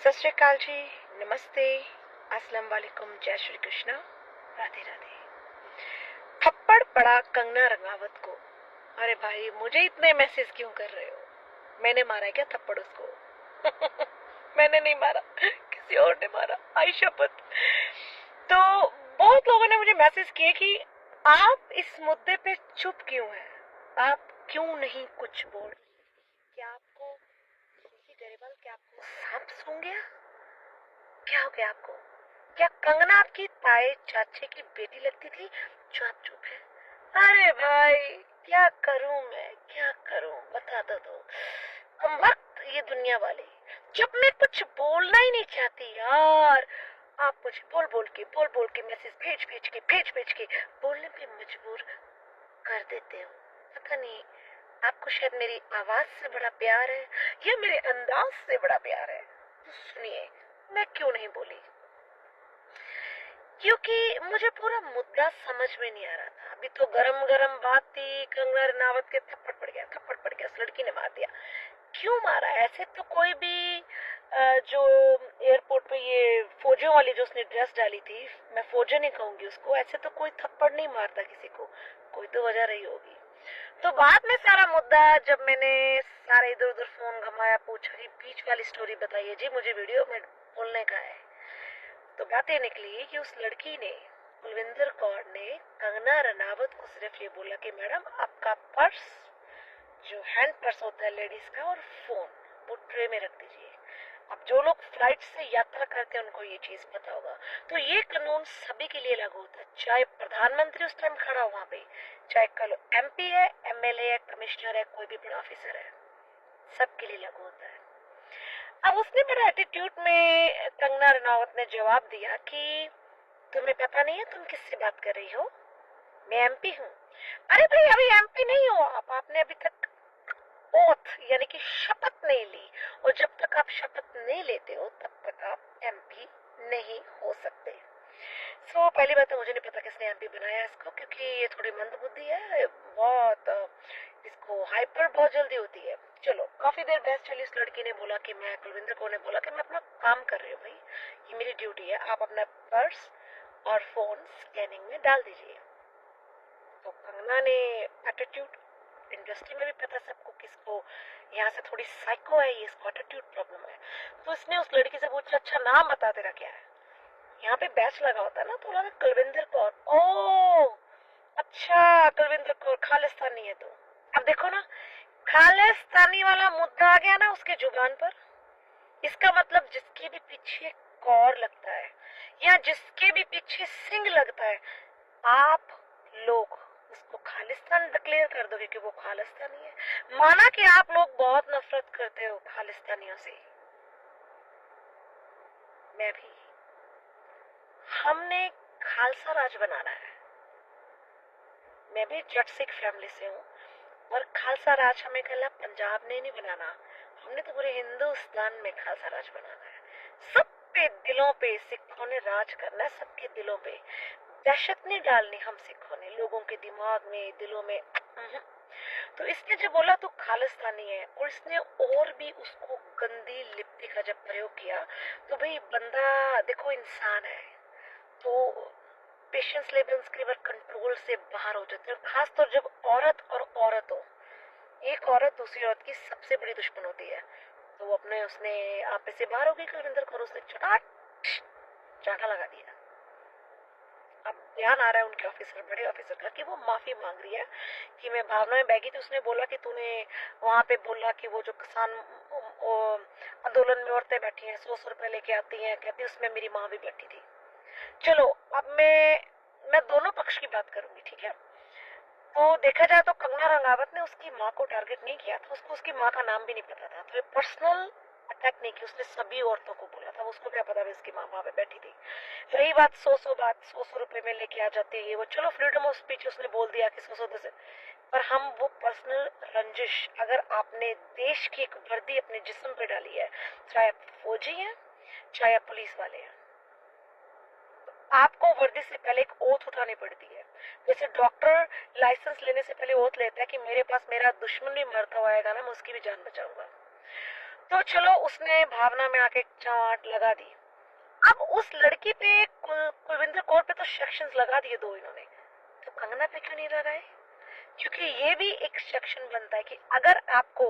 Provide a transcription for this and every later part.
सत श्री अकाल जी, नमस्ते, अस्सलाम वालेकुम, जय श्री कृष्णा, राधे राधे। थप्पड़ पड़ा कंगना रनावत को। अरे भाई, मुझे इतने मैसेज क्यों कर रहे हो? मैंने मारा है क्या थप्पड़ उसको? मैंने नहीं मारा, किसी और ने मारा, आई शपथ। तो बहुत लोगों ने मुझे मैसेज किए कि आप इस मुद्दे पे चुप क्यों हैं? आप क्यों नहीं कुछ बोल रहे? क्या आपको गरेवाल, क्या आपको सांप सूंघ गया? क्या हो गया आपको? क्या कंगना आपकी ताए चाचे की बेटी लगती थी जो आप चुप है? अरे भाई, क्या करूं मैं, क्या करूं, बता दो। हम वक्त ये दुनिया वाले, जब मैं कुछ बोलना ही नहीं चाहती यार, आप मुझे बोल बोल के मैसेज भेज भेज के बोलने पे मजबूर कर देते हो। पता नहीं, आपको शायद मेरी आवाज से बड़ा प्यार है या मेरे अंदाज से बड़ा प्यार है। तो सुनिए, मैं क्यों नहीं बोली, क्योंकि मुझे पूरा मुद्दा समझ में नहीं आ रहा था। अभी तो गरम गरम बात थी, कंगना रनावत के थप्पड़ पड़ गया, उस लड़की ने मार दिया। क्यों मारा? ऐसे तो कोई भी जो एयरपोर्ट पे ये फौजियों वाली जो उसने ड्रेस डाली थी, मैं फौजी नहीं कहूंगी उसको, ऐसे तो कोई थप्पड़ नहीं मारता किसी को, कोई तो वजह रही होगी। तो बाद में सारा मुद्दा, जब मैंने सारे इधर उधर फोन घुमाया, पूछा कि बीच वाली स्टोरी बताइए जी, मुझे वीडियो में बोलने का है, तो बातें निकली कि उस लड़की ने, कुलविंदर कौर ने, कंगना रनावत को सिर्फ ये बोला कि मैडम, आपका पर्स, जो हैंड पर्स होता है लेडीज का, और फोन वो ट्रे में रख दीजिए। अब जो लोग फ्लाइट से यात्रा करते हैं उनको ये चीज पता होगा। तो ये कानून सभी के लिए लागू होता है, चाहे प्रधानमंत्री उस टाइम खड़ा हो वहां पे, चाहे कल एमपी है, एमएलए है, कमिश्नर है, कोई भी बड़ा ऑफिसर है, सबके लिए लागू होता है। अब उसने मेरा एटीट्यूड में, कंगना रनावत ने जवाब दिया कि तुम्हें पता नहीं है तुम किससे बात कर रही हो, मैं एमपी हूँ। अरे भाई, अभी एमपी नहीं हो आप, आपने अभी तक ओथ यानी कि शपथ नहीं ली, और जब तक आप शपथ नहीं लेते हो तब तक आप एमपी नहीं हो सकते। पहली बात तो मुझे नहीं पता किसने एमपी बनाया इसको, क्योंकि ये थोड़ी मंदबुद्धि है, बहुत इसको हाइपर बहुत जल्दी होती है। चलो, काफी देर बहस चली। उस लड़की ने बोला कि मैं, कुलविंदर कौर ने बोला कि मैं अपना काम कर रही हूँ भाई, ये मेरी ड्यूटी है, आप अपना पर्स और फोन स्कैनिंग में डाल दीजिए। तो कंगना ने एटीट्यूड, इंडस्ट्री में भी पता सबको किसको यहाँ से थोड़ी साइको है, ये इसको एटीट्यूड प्रॉब्लम है। तो इसने उस लड़की से पूछा, अच्छा नाम बता तेरा क्या है? यहाँ पे बैच लगा होता है ना, तो लगा कुलविंदर कौर। ओ अच्छा, कुलविंदर कौर खालिस्तानी है। तो अब देखो ना, खालिस्तानी वाला मुद्दा आ गया ना उसके जुबान पर। इसका मतलब जिसके भी पीछे कौर लगता है या जिसके भी पीछे सिंह लगता है, आप लोग उसको खालिस्तान डिक्लेयर कर दोगे कि वो खालिस्तानी है। माना कि आप लोग बहुत नफरत करते हो खालिस्तानियों से, मैं भी। हमने खालसा राज बनाना है। मैं भी जट सिख फैमिली से हूँ, और खालसा राज हमें कल पंजाब ने नहीं बनाना, हमने तो पूरे हिंदुस्तान में खालसा राज बनाना है। सबके दिलों पे सिखों ने राज करना है, सबके दिलों पे दहशत नहीं डालनी हम सिखों ने, लोगों के दिमाग में, दिलों में। तो इसने जब बोला तो खालिस्तानी है, और इसने और भी उसको गंदी लिपि का जब प्रयोग किया, तो भाई बंदा देखो इंसान है, तो पेशेंस लेवल्स कई बार कंट्रोल से बाहर हो जाते हैं, खासतौर जब औरत और औरत हो। एक औरत दूसरी औरत की सबसे बड़ी दुश्मन होती है, तो वो अपने, उसने आप से बाहर हो गई कुलविंदर कौर, उसने चाटा लगा दिया। अब ध्यान आ रहा है उनके ऑफिसर, बड़े ऑफिसर का, कि वो माफी मांग रही है कि मैं भावना में बह गई थी। उसने बोला कि तूने वहां पे बोला कि वो जो किसान आंदोलन में औरतें बैठी हैं, 100 रुपए लेके आती हैं, कहती उसमें मेरी माँ भी बैठी थी। चलो, अब मैं दोनों पक्ष की बात करूंगी, ठीक है। तो देखा जाए तो कंगना रनावत ने उसकी माँ को टारगेट नहीं किया था, उसको उसकी माँ का नाम भी नहीं पता था, तो ये पर्सनल अटैक नहीं की, उसने सभी औरतों को बोला था, उसको क्या पता उसकी माँ वहां पे बैठी थी। रही बात 100 रुपए में लेके आ जाते हैं ये वो, चलो फ्रीडम ऑफ स्पीच, उसने बोल दिया कि 100 10, पर हम वो पर्सनल रंजिश, अगर आपने देश की एक वर्दी अपने जिस्म पे डाली है, चाहे आप फौजी हैं चाहे आप पुलिस वाले हैं, आपको वर्दी से पहले एक ओथ उठानी पड़ती है। जैसे डॉक्टर लाइसेंस लेने से पहले ओथ लेता है कि मेरे पास मेरा दुश्मन भी मरता हुआ आएगा ना, मैं उसकी भी जान बचाऊंगा। तो चलो उसने भावना में आके चाट लगा दी। अब उस लड़की पे कुलविंदर कौर पे तो सेक्शंस लगा दिए दो इन्होंने, तो कंगना पे क्यों नहीं लगाए? क्योंकि ये भी एक सेक्शन बनता है कि अगर आपको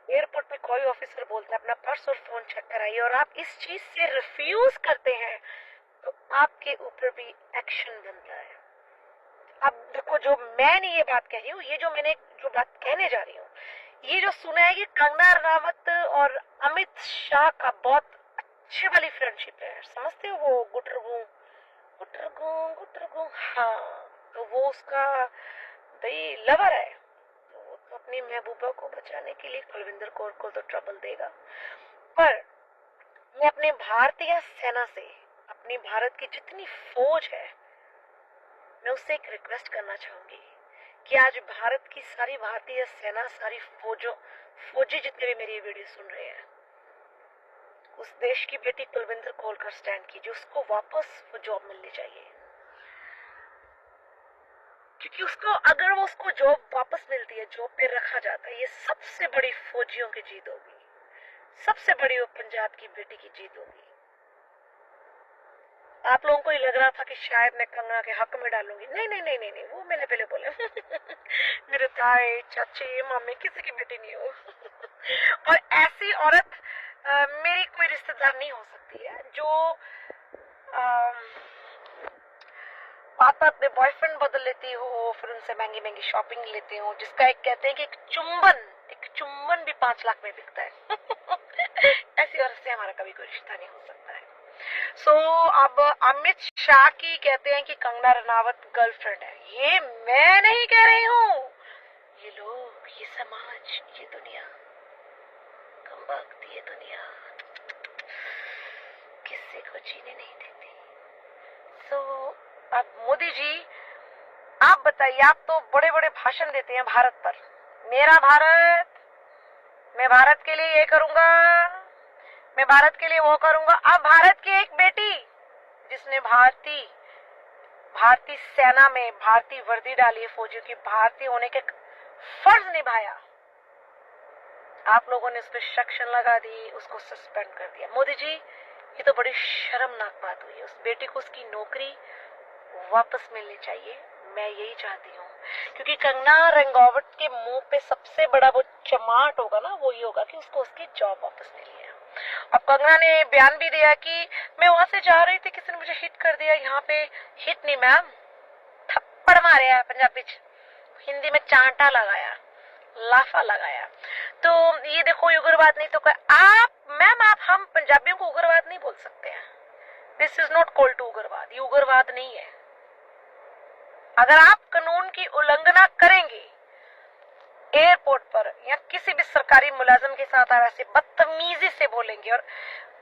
एयरपोर्ट पे कोई ऑफिसर बोलता है अपना पर्स और फोन चेक कराइए और आप इस चीज से रिफ्यूज करते हैं तो आपके ऊपर भी एक्शन बनता है। अब देखो, जो मैंने ये बात कह रही हूँ, ये जो मैंने जो बात कहने जा रही हूँ, ये जो सुना है कि कंगना रनावत और अमित शाह का बहुत अच्छी वाली फ्रेंडशिप है, समझते हो? वो गुटरगू गुटरगू गुटरगू, हाँ, तो वो उसका भाई लवर है, तो वो तो अपनी महबूबा को बचाने के लिए कुलविंदर कौर को तो ट्रबल देगा। पर मैं अपने भारतीय सेना से, अपनी भारत की जितनी फौज है, मैं उससे एक रिक्वेस्ट करना चाहूंगी कि आज भारत की सारी भारतीय सेना, सारी फौजी जितने भी मेरी वीडियो सुन रहे हैं, उस देश की बेटी कुलविंदर कौर का स्टैंड कीजिए, उसको वापस वो जॉब मिलनी चाहिए। क्योंकि अगर वो उसको जॉब वापस मिलती है, जॉब पे रखा जाता है, ये सबसे बड़ी फौजियों की जीत होगी, सबसे बड़ी वो पंजाब की बेटी की जीत होगी। आप लोगों को ही लग रहा था कि शायद मैं कंगना के हक में डालूंगी, नहीं नहीं नहीं नहीं, नहीं, वो मैंने पहले बोला मेरे ताए चाचे मामे किसी की बेटी नहीं हो और ऐसी औरत मेरी कोई रिश्तेदार नहीं हो सकती है जो पापा अपने बॉयफ्रेंड बदल लेती हो, फिर उनसे महंगी महंगी शॉपिंग लेते हो, जिसका एक कहते हैं कि एक चुंबन भी 5 लाख में बिकता है ऐसी औरत से हमारा कभी कोई रिश्ता नहीं हो सकता है। अब अमित शाह की कहते हैं कि कंगना रनावत गर्लफ्रेंड है, ये मैं नहीं कह रही हूँ, ये लोग, ये समाज, ये दुनिया, कम वक्त ये दुनिया किसी को जीने नहीं देती। अब मोदी जी, आप बताइए, आप तो बड़े बड़े भाषण देते हैं भारत पर, मेरा भारत, मैं भारत के लिए ये करूंगा, मैं भारत के लिए वो करूंगा। अब भारत की एक बेटी जिसने भारतीय सेना में भारतीय वर्दी डाली है, फौजियों की, भारतीय होने के फर्ज निभाया, आप लोगों ने उस पर सेक्शन लगा दी, उसको सस्पेंड कर दिया। मोदी जी, ये तो बड़ी शर्मनाक बात हुई है। उस बेटी को उसकी नौकरी वापस मिलनी चाहिए, मैं यही चाहती हूँ, क्योंकि कंगना रंगावत के मुंह पे सबसे बड़ा वो चमाट होगा ना, वो ये होगा कि उसको उसकी जॉब वापस मिली है। अब कंगना ने बयान भी दिया कि मैं वहां से जा रही थी, किसी ने मुझे हिट कर दिया, यहाँ पे हिट नहीं मैम, थप्पड़ मारे, पंजाबी हिंदी में चांटा लगाया, लाफा लगाया। तो ये देखो, उग्रवाद नहीं तो आप मैम, आप हम पंजाबियों को उग्रवाद नहीं बोल सकते हैं, this is not called to उग्रवाद, ये उग्रवाद नहीं है। अगर आप कानून की उल्लंघना करेंगे एयरपोर्ट पर या किसी भी सरकारी मुलाजिम के साथ आप ऐसे बदतमीजी से बोलेंगे और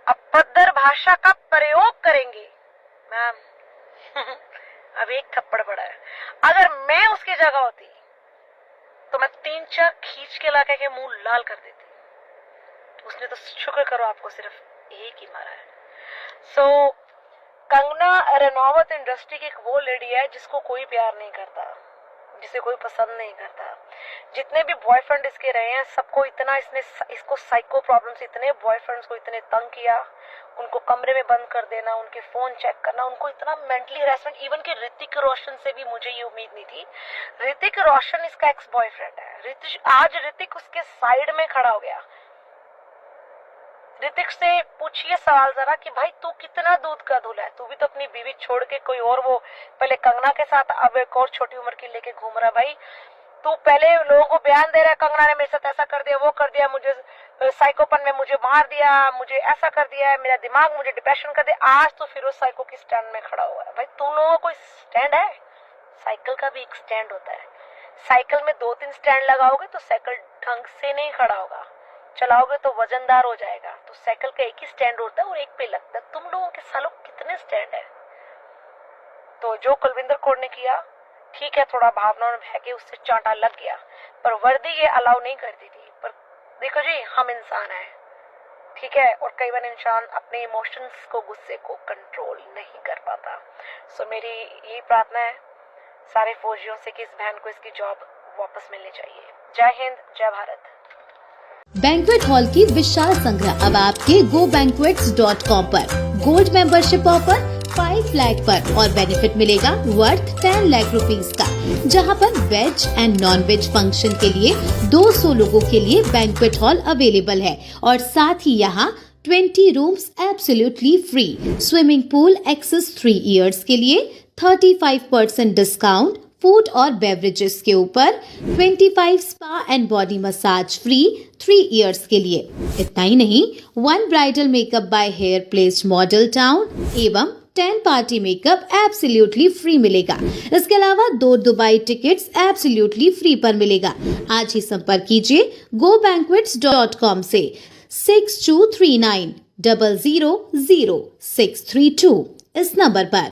अभद्र भाषा का प्रयोग करेंगे, मैम अब एक थप्पड़ पड़ा है। अगर मैं उसकी जगह होती तो मैं 3-4 खींच के लाके के मुंह लाल कर देती। उसने तो शुक्र करो आपको सिर्फ एक ही मारा है। कंगना रनावत इंडस्ट्री की एक वो लेडी है जिसको कोई प्यार नहीं करता, जिसे कोई पसंद नहीं करता। जितने भी बॉयफ्रेंड इसके रहे हैं, सबको इतना इसको साइको प्रॉब्लम्स, इतने बॉयफ्रेंड्स को इतने तंग किया, उनको कमरे में बंद कर देना, उनके फोन चेक करना, उनको इतना मेंटली हरासमेंट। इवन कि ऋतिक रोशन से भी मुझे ये उम्मीद नहीं थी। ऋतिक रोशन इसका एक्स बॉयफ्रेंड है। आज ऋतिक उसके साइड में खड़ा हो गया। ऋतिक से पूछिए सवाल जरा कि भाई तू कितना दूध का धुला है, तू भी तो अपनी बीवी छोड़ के कोई और, वो पहले कंगना के साथ, अब एक और छोटी उम्र की लेके घूम रहा। भाई तू पहले लोगों को बयान दे रहा है कंगना ने मेरे साथ ऐसा कर दिया, वो कर दिया, मुझे साइकोपन में मुझे मार दिया, मुझे ऐसा कर दिया है, मेरा दिमाग मुझे डिप्रेशन कर दिया। आज तो फिर उस साइको की स्टैंड में खड़ा हुआ है। भाई तुम लोगों को स्टैंड है, साइकिल का भी एक स्टैंड होता है। साइकिल में 2-3 स्टैंड लगाओगे तो साइकिल ढंग से नहीं खड़ा होगा, चलाओगे तो वजनदार हो जाएगा। तो साइकिल का एक ही स्टैंड होता है और एक पे लगता है। तुम लोगों के सालों कितने स्टैंड है? तो जो कुलविंदर कौर ने किया, ठीक है, थोड़ा भावना में बह के उससे चांटा लग गया, पर वर्दी ये अलाउ नहीं करती थी। पर देखो जी, हम इंसान हैं, ठीक है, और कई बार इंसान अपने इमोशंस को, गुस्से को कंट्रोल नहीं कर पाता। मेरी यही प्रार्थना है सारे फौजियों से कि इस बहन को इसकी जॉब वापस मिलनी चाहिए। जय हिंद, जय भारत। बैंक्वेट हॉल की विशाल संग्रह अब आपके gobanquets.com पर। गोल्ड मेंबरशिप ऑफर 5 लाख पर और बेनिफिट मिलेगा वर्थ 10 लाख रुपीस का, जहां पर veg and non veg function के लिए 200 लोगों के लिए बैंक्वेट हॉल अवेलेबल है और साथ ही यहाँ 20 rooms absolutely free, swimming pool access 3 years के लिए 35% डिस्काउंट, फूड और बेवरेजेस के ऊपर 25 spa and body massage free 3 years के लिए। इतना ही नहीं, 1 bridal makeup by hair placed Model Town एवं 10 पार्टी मेकअप एब्सोल्युटली फ्री मिलेगा। इसके अलावा 2 दुबई टिकट्स एब्सोल्युटली फ्री पर मिलेगा। आज ही संपर्क कीजिए gobanquets.com से 6239 000 632 इस नंबर पर।